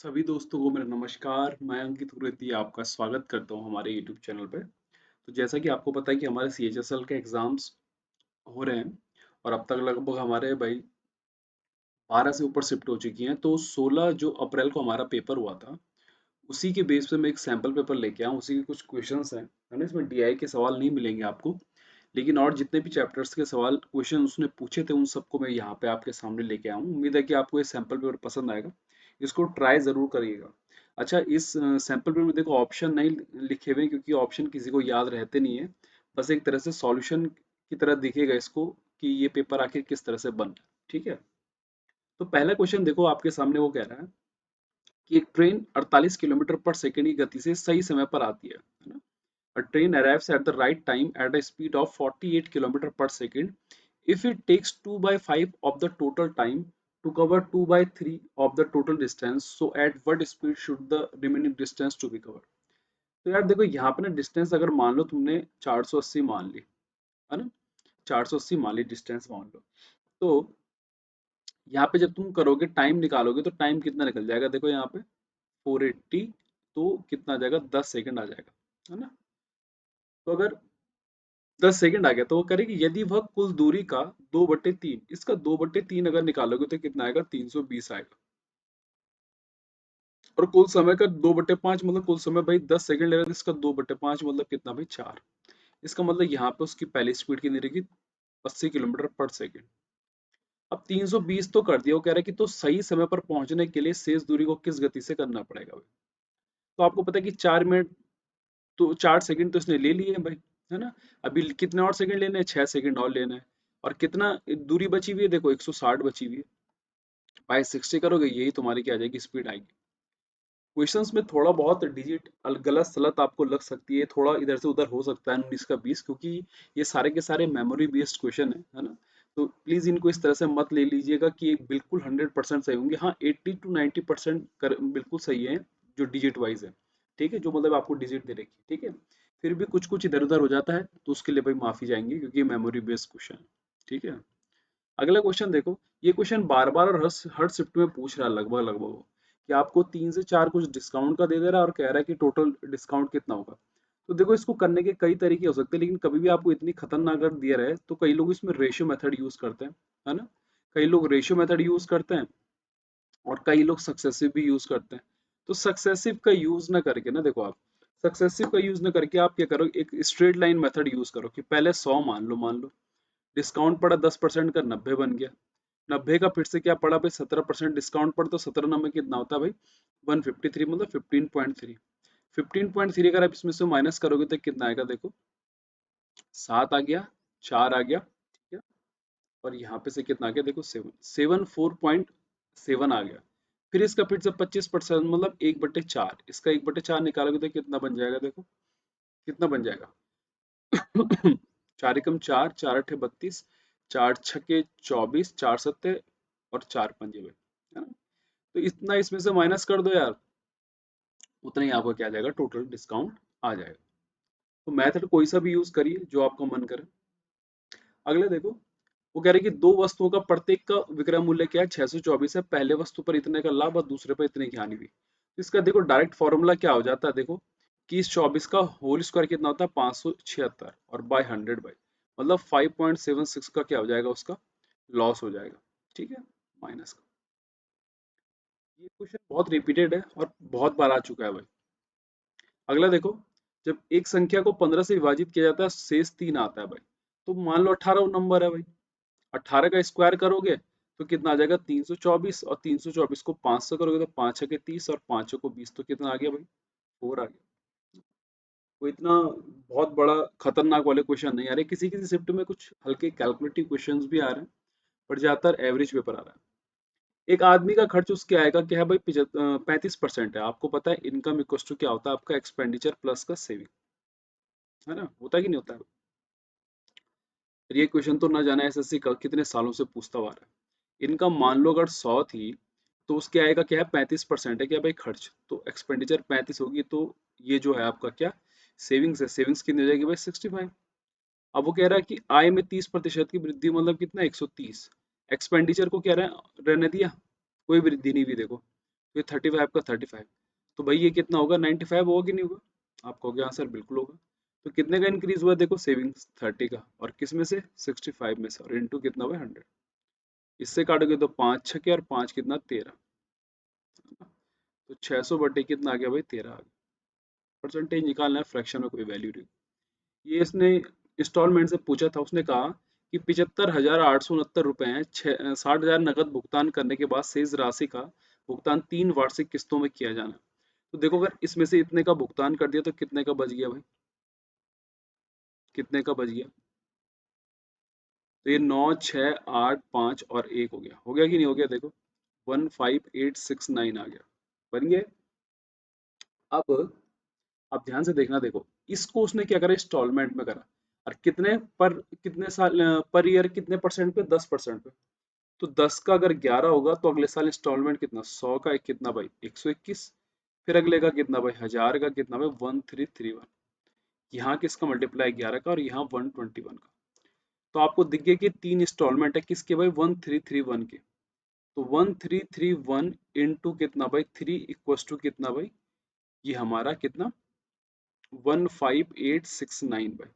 सभी दोस्तों को मेरा नमस्कार। मैं अंकित उग्रेती आपका स्वागत करता हूं हमारे यूट्यूब चैनल पे। तो जैसा कि आपको पता है कि हमारे सीएचएसएल के एग्जाम्स हो रहे हैं और अब तक लगभग हमारे भाई 12 से ऊपर शिफ्ट हो चुकी हैं। तो 16 जो अप्रैल को हमारा पेपर हुआ था, उसी के बेस पे मैं एक सैंपल पेपर लेके आया हूँ। उसी के कुछ क्वेश्चंस हैं, है ना। इसमें डीआई के सवाल नहीं मिलेंगे आपको, लेकिन और जितने भी चैप्टर्स के सवाल क्वेश्चन उसने पूछे थे उन सबको मैं यहाँ पे आपके सामने लेके आया हूँ। उम्मीद है कि आपको ये सैंपल पेपर पसंद आएगा। इसको ट्राई जरूर करिएगा। अच्छा, इस सैंपल पेपर में देखो ऑप्शन नहीं लिखे हुए हैं, क्योंकि ऑप्शन किसी को याद रहते नहीं है। बस एक तरह से सॉल्यूशन की तरह दिखेगा इसको कि ये पेपर आखिर किस तरह से बन रहा है। ठीक है। तो पहला क्वेश्चन देखो आपके सामने, वो कह रहा है कि एक ट्रेन 48 किलोमीटर पर सेकंड की गति से सही समय पर आती है ना। A train arrives at the right time at a speed of 48 km per second. If it takes 2 by 5 of the total time to cover 2 by 3 of the total distance, so at what speed should the remaining distance to be covered? तो यार देखो यहाँ पे ना distance अगर मान लो तुमने 480 मान ली, है ना। 480 मान ली डिस्टेंस मान लो। तो यहाँ पे जब तुम करोगे टाइम निकालोगे तो टाइम कितना निकल जाएगा, देखो यहाँ पे 480, तो कितना आ जाएगा, 10 सेकंड आ जाएगा, है ना। तो अगर 10 सेकंड आ गया तो वो करेगी, यदि वह कुल दूरी का 2/3, इसका 2/3 अगर निकालोगे तो कितना आएगा, 320 आएगा। और कुल समय का 2/5 मतलब कुल समय भाई 10 सेकंड ले रहा है, तो इसका 2/5 मतलब कितना भाई, 4। इसका मतलब यहाँ पे उसकी पहली स्पीड कितनी रहेगी, 80 किलोमीटर पर सेकंड। अब 320 तो कर दिया, वो कह रहा है कि तो सही समय पर पहुंचने के लिए शेष दूरी को किस गति से करना पड़ेगा भाई। तो आपको पता है कि 4 मिनट, तो 4 सेकंड तो इसने ले लिए हैं भाई, है ना। अभी कितने और सेकंड लेने हैं, 6 सेकंड और लेना है। और कितना दूरी बची हुई है, देखो 160 बची हुई है। बाय 60 करोगे यही तुम्हारी क्या आ जाएगी, स्पीड आएगी। क्वेश्चंस में थोड़ा बहुत डिजिट गलत सलत आपको लग सकती है, थोड़ा इधर से उधर हो सकता है 19 का 20, क्योंकि ये सारे के सारे मेमोरी बेस्ड क्वेश्चन है ना। तो प्लीज इनको इस तरह से मत ले लीजिएगा कि ये बिल्कुल 100% सही होंगे। हाँ, 80 to 90% बिल्कुल सही है, जो डिजिट वाइज है। ठीक है, जो मतलब आपको डिजिट दे रखी है, ठीक है। फिर भी कुछ कुछ इधर उधर हो जाता है, तो उसके लिए भाई माफी जाएंगे, क्योंकि ये मेमोरी बेस्ड क्वेश्चन है। ठीक है। अगला क्वेश्चन देखो, ये क्वेश्चन बार बार और हर शिफ्ट में पूछ रहा है लगभग लगभग वो, कि आपको 3 से 4 कुछ डिस्काउंट का दे दे रहा है और कह रहा है कि टोटल डिस्काउंट कितना होगा। तो देखो इसको करने के कई तरीके हो सकते हैं, लेकिन कभी भी आपको इतनी खतरनाक अगर दिया रहे तो कई लोग इसमें रेशियो मेथड यूज करते हैं, है ना। कई लोग रेशियो मेथड यूज करते हैं और कई लोग सक्सेसिव भी यूज करते हैं। तो सक्सेसिव का यूज ना करके ना, देखो आप सक्सेसिव का यूज ना करके आप क्या करो, एक स्ट्रेट लाइन मेथड यूज करो कि पहले 100 मान लो डिस्काउंट पड़ा 10% का, 90 बन गया। 90 का फिर से क्या पड़ा भाई, 17% डिस्काउंट पड़ा, तो 17 में कितना होता है भाई, 153, मतलब 15.3। 15.3 अगर आप इसमें से माइनस करोगे तो कितना आएगा, देखो 7 आ गया, 4 आ गया, ठीक है। और यहाँ पे से कितना आ गया, देखो 74.7 आ गया। फिर इसका फिर से 25%, मतलब 1/4, इसका 1/4 निकालोगे तो कितना बन जाएगा, देखो कितना बन जाएगा। 4 एकम 4, 4 अठे 32, 4 छके 24, 4 सत्ते और 4 पंजे भाई, है ना। तो इतना इसमें से माइनस कर दो यार, उतना ही आपका क्या आ जाएगा, टोटल डिस्काउंट आ जाएगा। तो मेथड कोई सा भी यूज करिए जो आपका मन करे। अगले देखो, वो कह रहे हैं कि दो वस्तुओं का प्रत्येक का विक्रय मूल्य क्या है, 624 है। पहले वस्तु पर इतने का लाभ और दूसरे पर इतने की हानि हुई। तो इसका देखो डायरेक्ट फॉर्मूला क्या हो जाता है, देखो कि इस 24 का होल स्क्वायर कितना होता है, 576, और बाय 100 बाई, मतलब 5.76 का क्या हो जाएगा, उसका लॉस हो जाएगा। ठीक है, माइनस का। ये क्वेश्चन बहुत रिपीटेड है और बहुत बार आ चुका है भाई। अगला देखो, जब एक संख्या को 15 से विभाजित किया जाता है शेष 3 आता है भाई। तो मान लो 18 नंबर है भाई, 18 का स्क्वायर करोगे तो कितना आ जाएगा, 324, और 324 को 5 से करोगे तो 5 छके 30 और 5 को 20, तो कितना आ गया भाई, 4 आ गया। कोई इतना बहुत बड़ा खतरनाक वाले क्वेश्चन नहीं आ रहे, किसी किसी शिफ्ट में कुछ हल्के कैलकुलेटिव क्वेश्चंस भी आ रहे हैं, पर ज्यादातर एवरेज पेपर आ रहा है। एक आदमी का खर्च उसके आएगा क्या है भाई, 35% है। आपको पता है इनकम इक्वल टू क्या होता है, आपका एक्सपेंडिचर प्लस का सेविंग, है ना, होता है कि नहीं होता है। ये क्वेश्चन तो ना जाने एसएससी का कितने सालों से पूछता हुआ आ रहा है। इनकम मान लो अगर 100 थी, तो उसके आएगा क्या है, 35% है क्या भाई खर्च, तो एक्सपेंडिचर 35 होगी, तो ये जो है आपका क्या, सेविंग्स है। सेविंग्स कितनी हो जाएगी भाई, 65। अब वो कह रहा है कि आय में 30% की वृद्धि, मतलब कितना, 130। एक्सपेंडिचर को कह रहा है रहने दिया, कोई वृद्धि नहीं हुई देखो, फिर 35 का 35, तो भाई ये कितना होगा, 95 होगा कि नहीं होगा? आपका हो गया आंसर, बिल्कुल होगा। तो कितने का इंक्रीज हुआ देखो, सेविंग्स 30 का, और किस में से, 65 में से, और इंटू कितना हुआ, 100। इससे काटोगे तो 5 छके और 5 कितना, 13। तो 600 बटे कितना आ गया भाई, 13 आ गया। परसेंटेज निकालना है, फ्रैक्शन में कोई वैल्यू नहीं। ये इसने इंस्टॉलमेंट से पूछा था, उसने कहा कि 75,869 रुपए हैं, 60,000 नकद भुगतान करने के बाद शेष राशि का भुगतान 3 वार्षिक किस्तों में किया जाना है। तो देखो, अगर इसमें से इतने का भुगतान कर दिया तो कितने का बच गया भाई, कितने का बच गया? तो ये 9, 6, 8, 5 और 1 हो गया कि नहीं हो गया? देखो 15869 आ गया, बन गया। अब आप ध्यान से देखना, देखो इसको उसने क्या करा, इंस्टॉलमेंट में करा, और कितने पर, कितने साल पर ईयर, कितने परसेंट पे, 10% पे। तो 10 का अगर 11 होगा तो अगले साल इंस्टॉलमेंट कितना, 100 का एक कितना भाई, 121। फिर अगले का कितना भाई, 1000 का कितना भाई, 1331। यहाँ किसका मल्टीप्लाई, 11 का, और यहाँ 121 का। तो आपको दिख गया कि 3 इंस्टॉलमेंट है किसके भाई, 1331 के। तो 1331 इंटू कितना भाई, 3 इक्वस टू कितना भाई, ये हमारा कितना, 15869 भाई।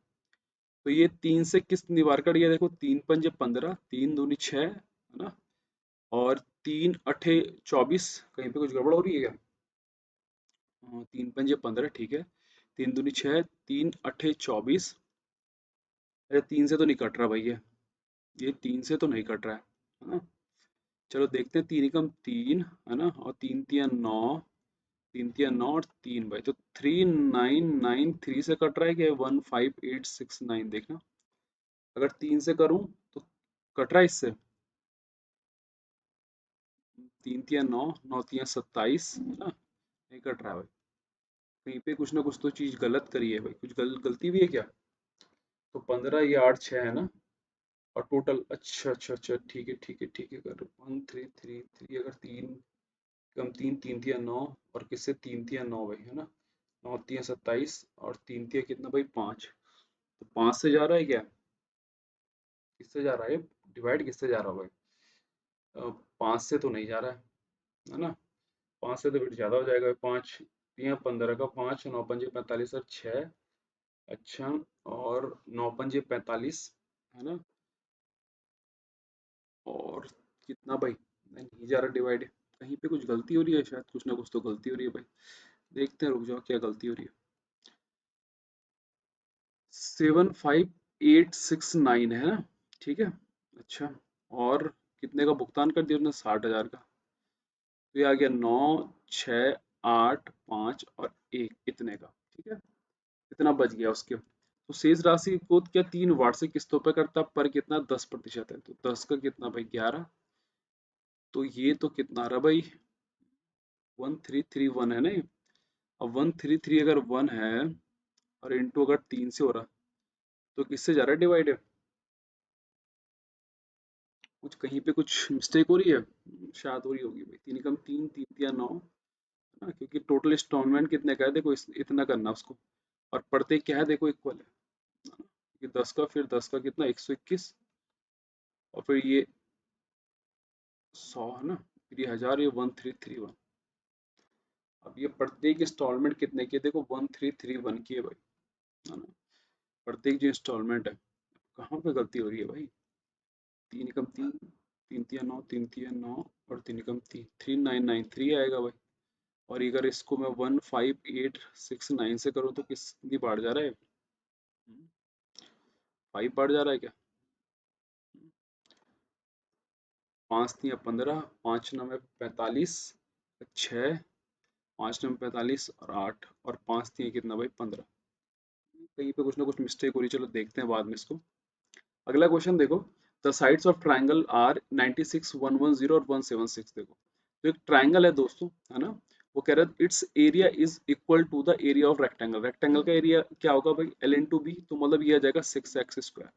तो ये 3 से किस बार कट गया, देखो 3 पंजे 15, 3 दूनी 6 है ना, और 3 अठे 24। कहीं पे कुछ गड़बड़ हो रही है क्या? 3 पंजे 15, ठीक है। 3 दूनी 6, 3 अठे 24। अरे 3 से तो नहीं कट रहा भाई, ये 3 से तो नहीं कट रहा है ना। चलो देखते हैं, 3 एकम 3 है ना, और 3 तिया 9, 3 तिया 9 और 3 भाई, तो 3993 से कट रहा है कि 15869, देखना। अगर 3 से करूं तो कट रहा है इससे, 3 तिया 9, 9 तिया 27 है ना, नहीं कट रहा है भाई। कहीं पे कुछ ना कुछ तो चीज गलत करी है भाई, कुछ गलती भी है क्या? तो 15, ये 8 6 है ना, और टोटल, अच्छा अच्छा अच्छा, ठीक है ठीक है ठीक है, कर 1333, अगर 3 कम, 3 3 तिया 9, और किससे, 3 तिया 9 भाई है ना, 9 तिया 27, और 3 तिया कितना भाई, 5। तो 5 से जा रहा है क्या, किससे जा रहा है, डिवाइड किससे जा रहा है भाई? 5 से तो नहीं जा रहा है ना, 5 से तो फिर ज्यादा हो जाएगा, 5 तिया 15 का 5, 9 पंजे 45 और 6, अच्छा, और 9 पंजे 45 है ना, और कितना भाई, नहीं जा रहा डिवाइड, कहीं पे कुछ गलती हो रही है शायद, कुछ ना कुछ तो गलती हो रही है भाई। देखते हैं, रुक जाओ, क्या गलती हो रही है। 75869 है ना, ठीक है। अच्छा, और कितने का भुगतान कर दिया उसने, 60,000 का। तो ये आ गया 9, 6, 8, 5 और 1, इतने का, ठीक है। इतना बच गया उसके। तो शेष राशि को क्या 3 वार्षिक किस्तों पर करता, पर कितना, 10% है, तो 10 का कितना भाई, 11। तो ये तो कितना रहा भाई, 1331 है ना ये। अब 133 अगर 1 है, और इंटू अगर 3 से हो रहा, तो किससे जा रहा है डिवाइड? कुछ कहीं पे कुछ मिस्टेक हो रही है, शायद हो रही होगी भाई। 3 एकम 3, 3 तिया 9 है ना, क्योंकि टोटल इंस्टॉलमेंट कितने का है देखो, इतना करना उसको, और प्रत्येक क्या है देखो, इक्वल है ना? ये 10 का, फिर 10 का कितना, 121, और फिर ये 100 है ना, फिर ये 1000, ये 1331। अब ये प्रत्येक इंस्टॉलमेंट कितने की है देखो, 1331 की है भाई, है ना। प्रत्येक जो इंस्टॉलमेंट है, कहाँ पे गलती हो रही है भाई, 3 एकम 3, 3 तिया 9, 3 तिया 9, और 3 एकम 3, 3993 आएगा भाई। और अगर इसको मैं 15869 से करूँ तो कितनी बार जा रहा है, 5 बार जा रहा है क्या? 5 तिया 15, 5 नौ में 45, 6, 5 नौ में 45 और 8, और 5 तिया कितना भाई, 15। कहीं पे कुछ ना कुछ मिस्टेक हो रही है, चलो देखते हैं बाद में इसको। अगला क्वेश्चन देखो, the sides of triangle are 96, 110 और 176। देखो, तो एक ट्राइंगल है दोस्तों, है ना, वो कह रहा है it's area is equal to the area of rectangle. Rectangle का एरिया क्या होगा भाई, एल इंटू बी, तो मतलब ये आ जाएगा 6x²।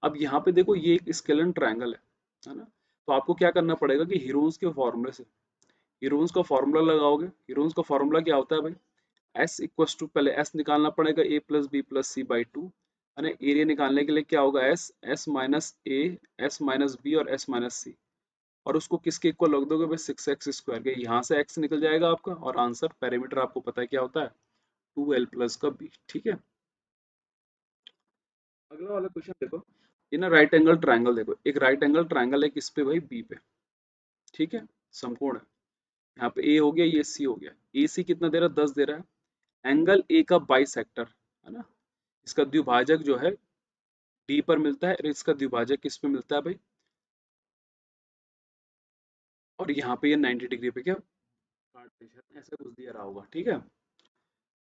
अब यहाँ पे देखो, ये एक स्केलन ट्राइंगल है ना, तो आपको क्या करना पड़ेगा कि हीरोन्स के फॉर्मूले से, हीरोन्स का फॉर्मूला लगाओगे। हीरोन्स का फॉर्मूला क्या होता है भाई, एस इक्वस टू, पहले एस निकालना पड़ेगा, A plus B plus C by two, है ना। एरिया निकालने के लिए क्या होगा, S, S minus A, S minus B और एस माइनस सी। और उसको किसके इक्वल रख दोगे भाई 6x² के, यहाँ से x निकल जाएगा आपका और आंसर पैरामीटर आपको पता है क्या होता है 2l प्लस का b। ठीक है, अगला वाला क्वेश्चन देखो, इन राइट एंगल ट्राइंगल, देखो एक राइट एंगल ट्राइंगल है किस पे भाई b पे, ठीक है, समकोण है, यहाँ पे a हो गया, ये c हो गया, ac कितना दे रहा है 10 दे रहा है, एंगल a का बाइसेक्टर है ना, इसका द्विभाजक जो है d पर मिलता है और इसका द्विभाजक किस पे मिलता है भाई, और यहाँ पे ये 90 डिग्री पे क्या काट दे, ऐसा कुछ दिया रहा होगा, ठीक है,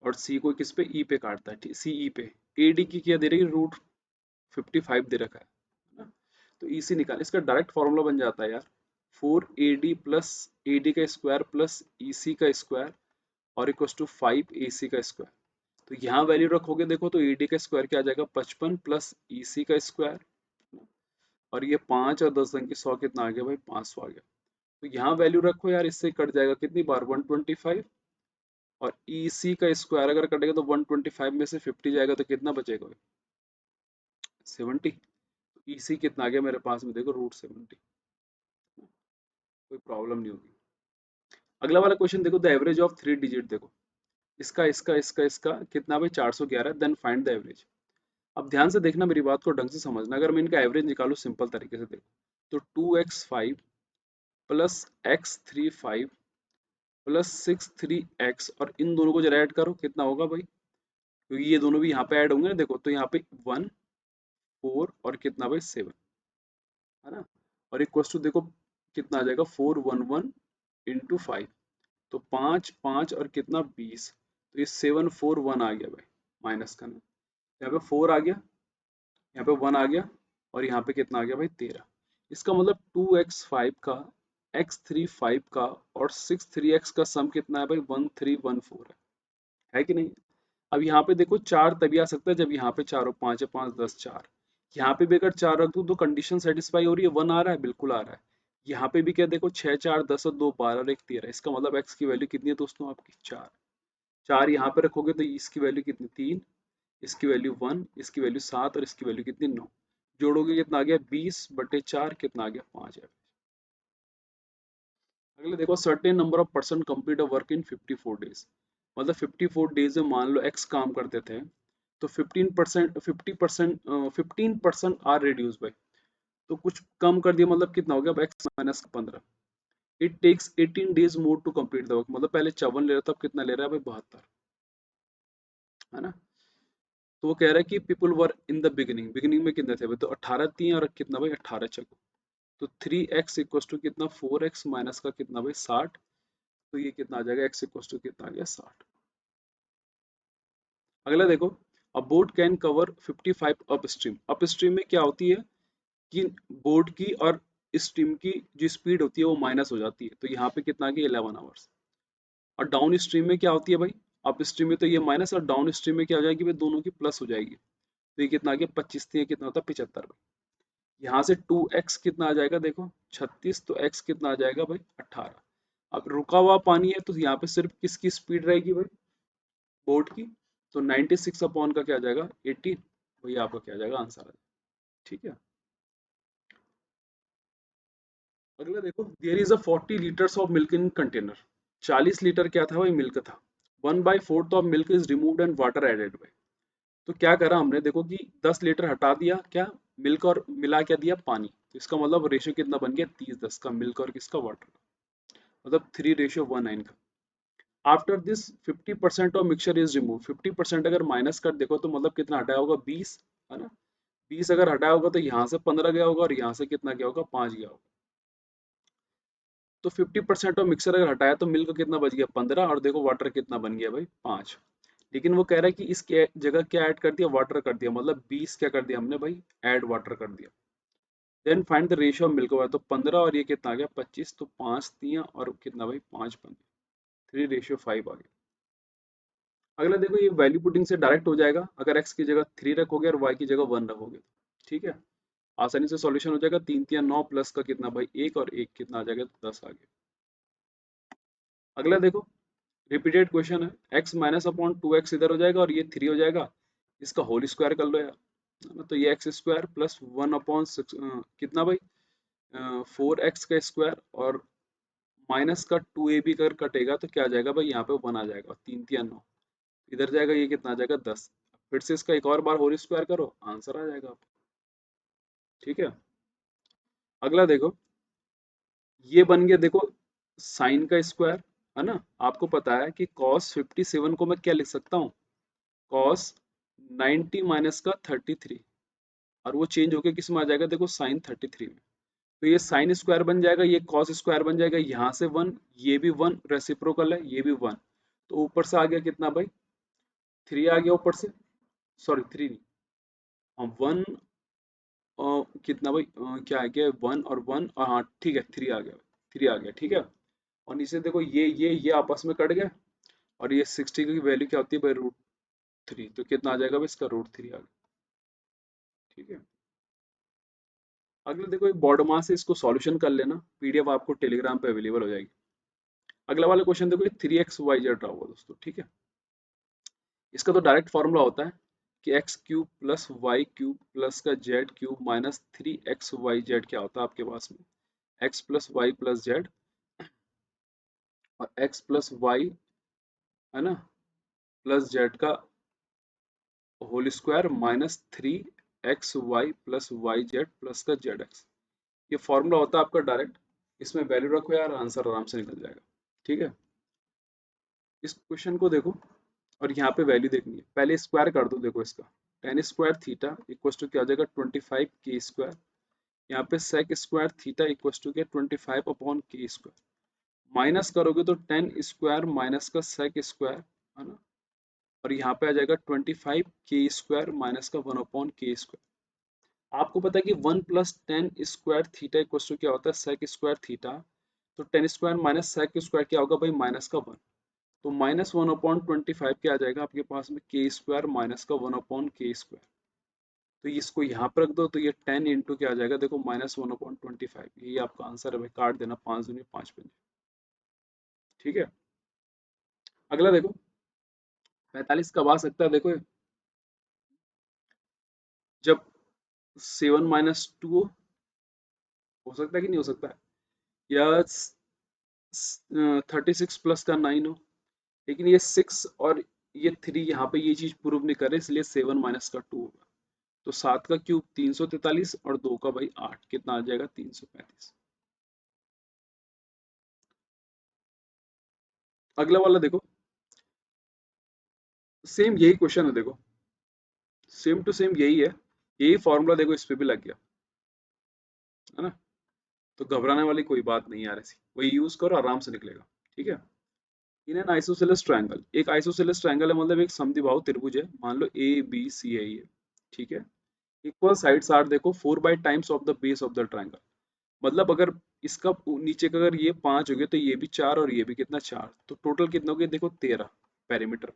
और सी को किस पे ई पे काटता है, सी ई पे, ए डी की क्या दे रही है रूट 55 दे रखा है ना, तो ई सी निकाल, इसका डायरेक्ट फॉर्मूला बन जाता है यार 4AD प्लस ए डी का स्क्वायर प्लस ई सी का स्क्वायर और इक्वस टू 5AC का स्क्वायर। तो यहाँ वैल्यू रखोगे देखो तो ए डी का स्क्वायर क्या आ जाएगा 55 प्लस ई सी का स्क्वायर, और ये 5 और 10 की 100 कितना आ गया भाई 500 आ गया। तो यहाँ वैल्यू रखो यार, इससे कट जाएगा कितनी बार 125, और ई सी का स्क्वायर अगर कटेगा तो 125 में से 50 जाएगा तो कितना बचेगा 70। ई सी कितना आ गया मेरे पास में देखो √70, कोई प्रॉब्लम नहीं होगी। अगला वाला क्वेश्चन देखो, द एवरेज ऑफ 3 डिजिट, देखो इसका इसका इसका इसका कितना भाई 411, देन फाइंड द एवरेज। अब ध्यान से देखना, मेरी बात को ढंग से समझना, अगर मैं इनका एवरेज निकालू सिंपल तरीके से देखो तो 2x5 plus x35 plus 63x, और इन दोनों को जरा ऐड करो कितना होगा भाई, क्योंकि ये दोनों भी यहाँ पे ऐड होंगे ना, देखो तो यहाँ पे 1 4 और कितना भाई 7 है ना, और इक्वल टू देखो कितना आ जाएगा 411 इंटू 5, तो 5 5 और कितना 20, तो ये 741 आ गया भाई, माइनस का ना, यहाँ पे 4 आ गया, यहाँ पे 1 आ गया, और यहाँ पे कितना आ गया भाई 13। इसका मतलब 2x5 का x35 का और 63x का सम कितना है भाई 1314 है कि नहीं। अब यहाँ पे देखो 4 तभी आ सकता है जब यहाँ पे 4 और 5 है, 5 10 4, यहाँ पे भी अगर 4 रख दूँ तो कंडीशन सेटिस्फाई हो रही है, 1 आ रहा है, बिल्कुल आ रहा है। यहाँ पे भी क्या देखो 6 4 10 और 2 12 और 1 13, इसका मतलब x की वैल्यू कितनी है दोस्तों आपकी 4, 4 यहाँ पे रखोगे तो इसकी वैल्यू कितनी 3, इसकी वैल्यू 1, इसकी वैल्यू 7 और इसकी वैल्यू कितनी 9, जोड़ोगे कितना आ गया 20/4 कितना आ गया 5 है। अगले देखो, certain number of person complete a work in 54 days, मतलब 54 डेज में मान लो x काम करते थे, तो 15% 50% 15% आर रिड्यूस बाय, तो कुछ कम कर दिया, मतलब कितना हो गया x minus 15। It takes 18 days more to complete the work, मतलब पहले 54 ले रहा था, अब कितना ले रहा है भाई 72 है ना। तो वो कह रहा है कि people were in the beginning, beginning में कितने थे भाई, तो 18 थी और कितना भाई 18 चको, तो 3x इक्वल टू कितना 4x माइनस का कितना भाई 60, तो ये कितना आ जाएगा x इक्वल टू कितना आ गया 60। अगला देखो, अ boat can cover 55 up stream, up stream में क्या होती है कि बोट की और स्ट्रीम की जो स्पीड होती है वो माइनस हो जाती है, तो यहाँ पे कितना आ गया 11 आवर्स, और डाउन स्ट्रीम में क्या होती है भाई, अप स्ट्रीम में तो ये माइनस और डाउन स्ट्रीम में क्या हो जाएगी भाई दोनों की प्लस हो जाएगी, तो ये कितना आ गया 25, तो ये कितना होता है 75 भाई। यहाँ से 2x कितना आ जाएगा देखो 36, तो x कितना आ जाएगा भाई 18। अब रुका हुआ पानी है तो यहाँ पे सिर्फ किसकी स्पीड रहेगी भाई बोट की, तो 96 अपॉन का क्या आ जाएगा 18, वही आपका क्या आ जाएगा आंसर आ जाएगा। ठीक है, अगला देखो, there is a 40 litres of milk in container, 40 litre क्या था भाई मिल्क था, 1/4 of milk is removed and water added भाई, तो क्या करा हमने देखो कि 10 लीटर हटा दिया क्या मिल्क और मिला क्या दिया पानी, तो इसका मतलब रेशियो कितना बन गया 30-10 का मिल्क और किसका वाटर, मतलब 3:1 है इनका। After this 50% of mixture is remove, 50% अगर माइनस कर देखो तो मतलब कितना हटाया होगा 20 है ना, 20 अगर हटाया होगा तो यहाँ से 15 गया होगा और यहाँ से कितना गया होगा 5 गया होगा, तो 50% ऑफ मिक्सचर अगर हटाया तो मिल्क कितना बच गया 15, और देखो वाटर कितना बन गया भाई 5। लेकिन वो कह रहा है कि इसके जगह क्या ऐड कर दिया वाटर कर दिया, मतलब 20 क्या कर दिया हमने भाई ऐड वाटर कर दिया। Then find the ratio of milk water, तो 15 और ये कितना आ गया 25, तो 5 दिया और कितना भाई 5 बन गया, 3:5 आ गया। अगला देखो, ये वैल्यू पुटिंग से डायरेक्ट हो जाएगा, अगर x की जगह 3 रखोगे और y की जगह 1 रखोगे, ठीक है, आसानी से सॉल्यूशन हो जाएगा, 3 3 9 प्लस का कितना भाई 1 और 1 कितना आ जाएगा 10 आ गया। अगला देखो, रिपीटेड क्वेश्चन है, x माइनस अपॉन 2x इधर हो जाएगा और ये 3 हो जाएगा, इसका होल स्क्वायर कर लो यार, है ना, तो ये x स्क्वायर प्लस 1 अपॉन 6 कितना भाई 4x का स्क्वायर और माइनस का 2ab अगर कटेगा तो क्या आ जाएगा भाई, यहाँ पे 1 आ जाएगा, 3 3 9 इधर जाएगा, ये कितना आ जाएगा 10। फिर से इसका एक और बार होल स्क्वायर करो, आंसर आ जाएगा आपको। ठीक है, अगला देखो, ये बन गया देखो साइन का स्क्वायर, है ना। आपको पता है कि cos 57 को मैं क्या लिख सकता हूँ, cos 90 माइनस का 33, और वो चेंज होके किस में आ जाएगा, देखो साइन 33 में। तो ये साइन स्क्वायर बन जाएगा, ये कॉस स्क्वायर बन जाएगा, यहाँ से 1, ये भी 1 रेसिप्रोकल है, ये भी 1। तो ऊपर से आ गया कितना भाई, 3 आ गया ऊपर से, सॉरी 3 नहीं, हाँ 1, कितना भाई, क्या आ गया 1 और 1, और हाँ ठीक है 3 आ गया, 3 आ गया, ठीक है। और नीचे देखो ये आपस में कट गया, और ये 60 की वैल्यू क्या होती है भाई, √3, तो कितना आ जाएगा भाई, इसका √3 आ गया। ठीक है, अगला देखो एक बॉर्ड मास है, इसको सॉल्यूशन कर लेना, पीडीएफ आपको टेलीग्राम पे अवेलेबल हो जाएगी। अगला वाला क्वेश्चन देखो, ये 3xyz रहा हुआ दोस्तों, ठीक है। इसका तो डायरेक्ट फॉर्मूला होता है कि x cube plus y cube plus का जेड क्यूब माइनस 3xyz क्या होता है आपके पास में, x plus y plus z, और एक्स प्लस वाई, है ना, प्लस जेड का whole square minus 3xy plus y z plus का जेड एक्स। ये फॉर्मूला होता है आपका डायरेक्ट, इसमें वैल्यू रखो यार, आंसर आराम से निकल जाएगा। ठीक है, इस क्वेश्चन को देखो, और यहाँ पे वैल्यू देखनी है, पहले स्क्वायर कर दो, देखो इसका tan square theta equal to क्या हो जाएगा 25 के स्क्वायर, यहाँ पे sec square theta equal to क्या 25 अपॉन के स्क्वायर, माइनस करोगे तो टेन स्क्वायर माइनस का सेक स्क्वायर, है ना, और यहाँ पे आ जाएगा 25 के स्क्वायर माइनस का 1 अपॉन के स्क्वायर। आपको पता है कि 1 plus tan square theta equal to क्या होता है सेक स्क्वायर थीटा, तो tan square minus sec square क्या होगा भाई, माइनस का 1, तो -1/25 क्या आ जाएगा आपके पास में, के स्क्वायर माइनस का 1/के स्क्वायर। तो इसको यहाँ पर रख दो, तो ये 10 इंटू क्या आ जाएगा, देखो -1/25, यही आपका आंसर है भाई, काट देना, 5 दूनी 5 पंजे। ठीक है, अगला देखो 45 कब आ सकता है, देखो जब 7 - 2 हो सकता है कि नहीं हो सकता है, या 36 प्लस का 9 हो, लेकिन ये 6 और ये 3 यहाँ पे ये चीज प्रूव नहीं कर रहे, इसलिए 7 - 2 होगा। तो 7 का क्यूब 343, और 2 का भाई 8, कितना आ जाएगा 335। अगला वाला देखो, सेम यही क्वेश्चन है, देखो सेम टू सेम यही है, यही फॉर्मूला देखो इस पे भी लग गया, है ना। तो घबराने वाली कोई बात नहीं यार, ऐसी वही यूज करो, आराम से निकलेगा। ठीक है, इन एन आइसोसेलेस ट्रायंगल, एक आइसोसेलेस ट्रायंगल है, मतलब एक समद्विबाहु त्रिभुज है, मान लो ए बी सी है ये। ठीक है, इक्वल साइड्स आर देखो 4/टाइम्स of the base of the triangle, मतलब अगर इसका नीचे का अगर ये 5 हो गया, तो ये भी 4 और ये भी कितना 4, तो टोटल कितना हो गया देखो 13 पेरीमीटर,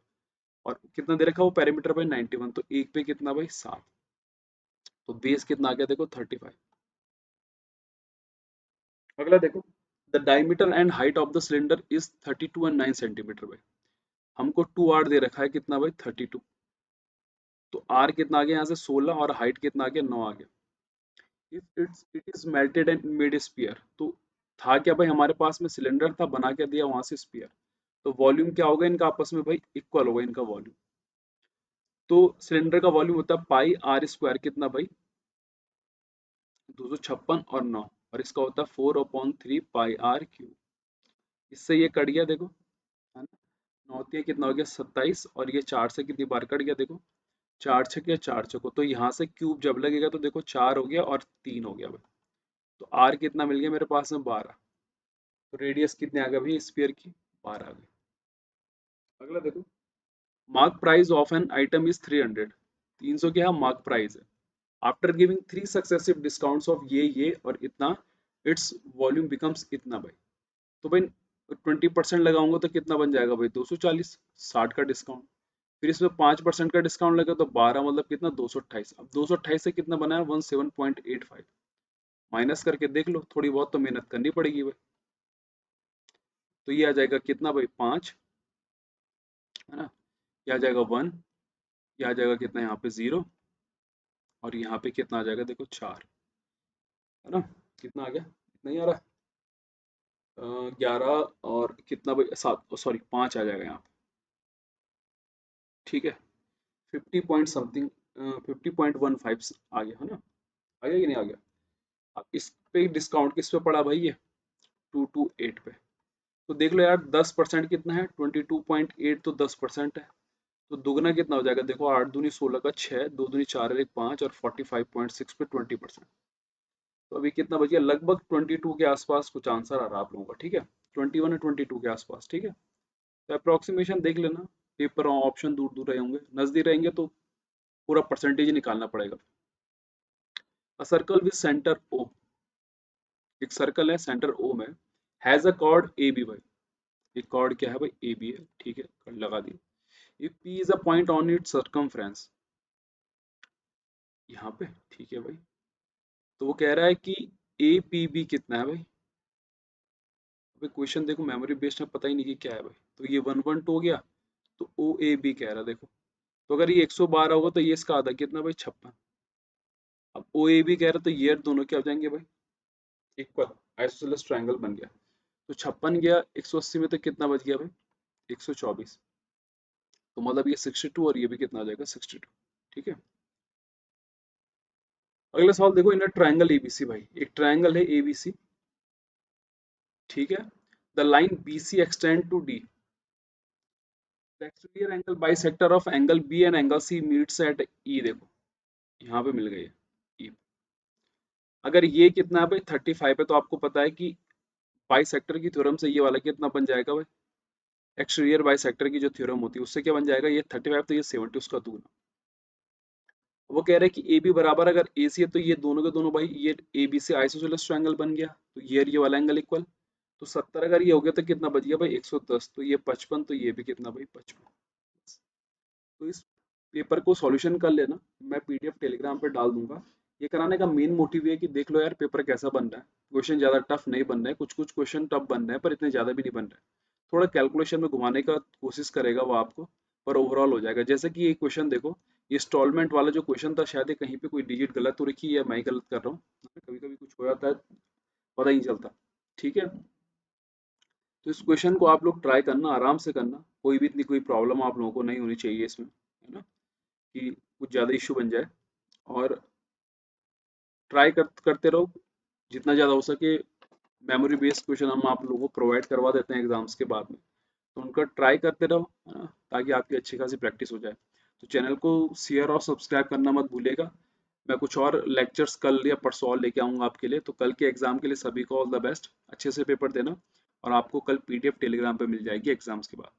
और कितना दे रखा वो पेरीमीटर भाई 91, तो एक पे कितना भाई 7, तो बेस कितना आ गया देखो 35। अगला देखो, the diameter and height of the cylinder is 32 and 9 centimetre भाई, हमको 2r दे रखा है, कितना भाई 32, तो r कितना आ गया यहाँ से 16, और हाइट कितना आ गया 9 आ गया। If it is melted and made sphere, तो था क्या भाई, हमारे पास में सिलेंडर था, बना के दिया वहां से स्फीयर, तो वॉल्यूम क्या होगा इनका आपस में भाई, इक्वल होगा इनका वॉल्यूम। तो सिलेंडर का वॉल्यूम होता है पाई आर स्क्वायर, कितना भाई 256 और 9, और इसका होता है 4/3 पाई आर क्यूब। इससे ये कट गया देखो, है ना, 9 कितना हो गया 27, और ये 4 से कितनी बार कट गया देखो, 4 छक या 4 चको, तो यहाँ से क्यूब जब लगेगा तो देखो 4 हो गया और 3 हो गया भाई, तो आर कितना मिल गया मेरे पास में 12, तो रेडियस कितने आ गए भाई स्फीयर की, 12 आ गई। अगला देखो, mark price of an item is 300, 300 क्या मार्क प्राइस है, after giving 3 successive discounts of ये और इतना, इट्स वॉल्यूम बिकम्स इतना भाई, तो भाई 20% लगाऊंगा तो कितना बन जाएगा भाई 240, 60 का डिस्काउंट, फिर इसमें 5% का डिस्काउंट लगा तो 12, मतलब कितना 228, अब 228 से कितना बना है 17.85, माइनस करके देख लो, थोड़ी बहुत तो मेहनत करनी पड़ेगी भाई। तो ये आ जाएगा कितना भाई 5, है ना, ये आ जाएगा 1, ये आ जाएगा कितना यहाँ पे 0, और यहाँ पे कितना आ जाएगा देखो 4, है ना। कितना आ गया, नहीं आ रहा, 11 और कितना भाई, 7, सॉरी 5 आ जाएगा यहाँ पे, ठीक है। 50 पॉइंट समथिंग, 50.15 आ गया है ना, आ गया कि नहीं आ गया। अब इस पे डिस्काउंट किस पे पड़ा भाई, ये 228 पे। तो देख लो यार 10% कितना है, 22.8, तो 10% है, तो दुगना कितना हो जाएगा, देखो 8 दूनी 16 का 6, 2 दूनी 4 1 5, और 45.6 पे 20%। तो अभी कितना बच गया, लगभग 22 के आसपास कुछ आंसर आ रहा है आप लोगों का, ठीक है, 21 या 22 के आसपास, ठीक है। तो अप्रोक्सीमेशन देख लेना, पेपर ऑप्शन दूर दूर रहे होंगे, नजदीक रहेंगे तो पूरा परसेंटेज ही निकालना पड़ेगा। A circle with centre O, एक सर्कल है सेंटर ओ में, has a chord A B भाई, एक कॉर्ड क्या है भाई, ए बी है, ठीक है, कॉर्ड लगा दी। If P is a point on its circumference, यहाँ पे, ठीक है भाई, तो वो कह रहा है कि ए पी बी कितना है भाई। अभी क्वेश्चन देखो मेमोरी बेस्ड है, पता ही नहीं कि क्या है भाई, तो ये 112 हो गया, तो ओ ए बी कह रहा है देखो, तो अगर ये 112 होगा तो ये इसका आधा कितना भाई, 56। अब ओ ए बी कह रहा है, तो ये दोनों क्या हो जाएंगे भाई, इक्वल, आइसोसेलेस ट्रायंगल बन गया। तो 56 गया 180 में, तो कितना बच गया भाई, 124। तो मतलब ये 62 और ये भी कितना आ जाएगा, 62, ठीक है। अगला सवाल देखो, इन ट्रायंगल एबीसी भाई, एक ट्रायंगल है एबीसी, ठीक है, the line BC extend to D, the exterior angle bisector of angle B and angle C meets at E, देखो यहाँ पे मिल गई है ई। अगर ये कितना है भाई 35 है, तो आपको पता है कि बाइसेक्टर की थ्योरम से ये वाला कितना बन जाएगा भाई, एक्सटीरियर बाइसेक्टर की जो थ्योरम होती है उससे क्या बन जाएगा, ये 35 तो ये 70, उसका दूना। वो कह रहे हैं कि ए बी बराबर अगर ए सी है, तो ये दोनों के दोनों भाई, ये ए बी से आइसोसेलेस ट्रायंगल बन गया, तो ये और ये वाला एंगल इक्वल। तो 70 अगर ये हो गया तो कितना बच गया भाई, 110, तो ये 55, तो ये भी कितना भाई, 55। तो इस पेपर को सॉल्यूशन कर लेना, मैं पीडीएफ टेलीग्राम पे डाल दूंगा। ये कराने का मेन मोटिव है कि देख लो यार पेपर कैसा बन रहा है, क्वेश्चन ज्यादा टफ नहीं बन रहे हैं, कुछ कुछ क्वेश्चन टफ बन रहे हैं पर इतने ज्यादा भी नहीं बन रहे हैं, थोड़ा कैलकुलेशन में घुमाने का कोशिश करेगा वो आपको, पर ओवरऑल हो जाएगा। जैसे कि ये क्वेश्चन देखो, ये इंस्टॉलमेंट वाला जो क्वेश्चन था, शायद ये कहीं पे कोई डिजिट गलत हो रखी है या मैं ही गलत कर रहा हूँ, कभी कभी कुछ हो जाता है, पता ही नहीं चलता, ठीक है। तो इस क्वेश्चन को आप लोग ट्राई करना, आराम से करना, कोई भी इतनी कोई प्रॉब्लम आप लोगों को नहीं होनी चाहिए इसमें, है ना, कि कुछ ज़्यादा इश्यू बन जाए। और ट्राई करते रहो जितना ज़्यादा हो सके, मेमोरी बेस्ड क्वेश्चन हम आप लोगों को प्रोवाइड करवा देते हैं एग्जाम्स के बाद में, तो उनका ट्राई करते रहो, है ना, ताकि आपकी अच्छी खासी प्रैक्टिस हो जाए। तो चैनल को शेयर और सब्सक्राइब करना मत भूलिएगा। मैं कुछ और लेक्चर्स कल या परसों और लेके आऊँगा आपके लिए, तो कल के एग्जाम के लिए सभी को ऑल द बेस्ट, अच्छे से पेपर देना, और आपको कल पीडीएफ टेलीग्राम पे मिल जाएगी एग्जाम्स के बाद।